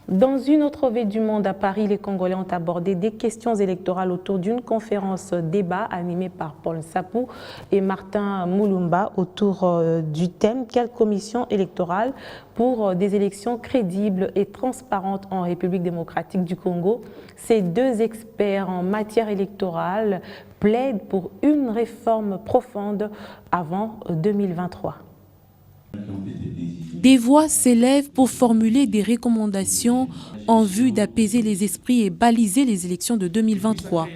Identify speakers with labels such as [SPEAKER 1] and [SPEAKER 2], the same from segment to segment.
[SPEAKER 1] Dans une autre ville du monde, à Paris, les Congolais ont abordé des questions électorales autour d'une conférence débat animée par Paul Nsapou et Martin Mulumba autour du thème « Quelle commission électorale pour des élections crédibles et transparentes en République démocratique du Congo ?» Ces deux experts en matière électorale plaident pour une réforme profonde avant 2023.
[SPEAKER 2] Des voix s'élèvent pour formuler des recommandations en vue d'apaiser les esprits et baliser les élections de 2023.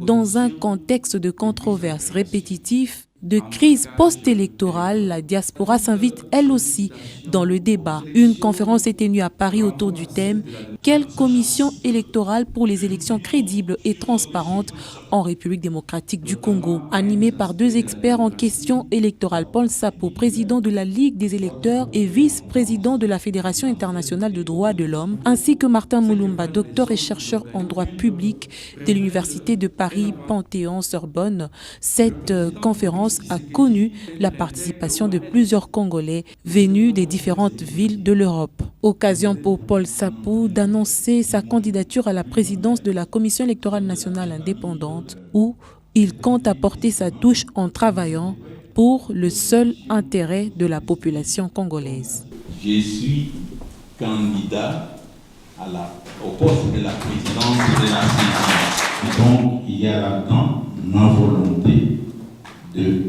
[SPEAKER 2] Dans un contexte de controverses répétitifs, de crise post-électorale, la diaspora s'invite elle aussi dans le débat. Une conférence est tenue à Paris autour du thème « Quelle commission électorale pour les élections crédibles et transparentes en République démocratique du Congo ?» Animée par deux experts en questions électorales, Paul Nsapou, président de la Ligue des électeurs et vice-président de la Fédération internationale de droits de l'homme, ainsi que Martin Mulumba, docteur et chercheur en droit public de l'Université de Paris Panthéon-Sorbonne. Cette conférence a connu la participation de plusieurs Congolais venus des différentes villes de l'Europe. Occasion pour Paul Nsapou d'annoncer sa candidature à la présidence de la Commission électorale nationale indépendante où il compte apporter sa touche en travaillant pour le seul intérêt de la population congolaise.
[SPEAKER 3] Je suis candidat au poste de la présidence de la CENI. Donc il y a là-dedans ma volonté de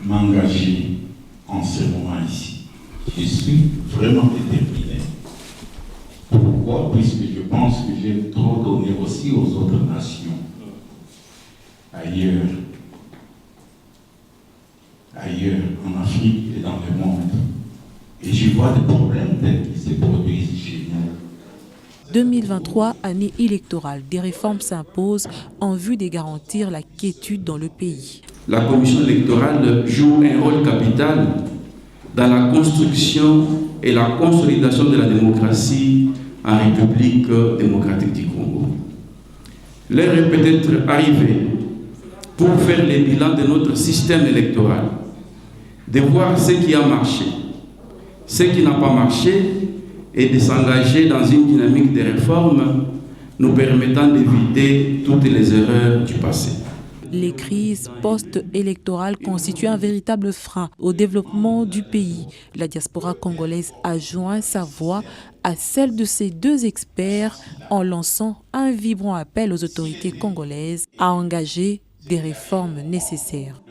[SPEAKER 3] m'engager en ce moment ici. Je suis vraiment déterminé. Pourquoi? Puisque je pense que j'ai trop donné aussi aux autres nations ailleurs en Afrique et dans le monde. Et je vois des problèmes tels qui se produisent chez nous.
[SPEAKER 2] 2023, année électorale, des réformes s'imposent en vue de garantir la quiétude dans le pays.
[SPEAKER 4] La commission électorale joue un rôle capital dans la construction et la consolidation de la démocratie en République démocratique du Congo. L'heure est peut-être arrivée pour faire le bilan de notre système électoral, de voir ce qui a marché, ce qui n'a pas marché et de s'engager dans une dynamique de réforme nous permettant d'éviter toutes les erreurs du passé.
[SPEAKER 2] Les crises post-électorales constituent un véritable frein au développement du pays. La diaspora congolaise a joint sa voix à celle de ces deux experts en lançant un vibrant appel aux autorités congolaises à engager des réformes nécessaires.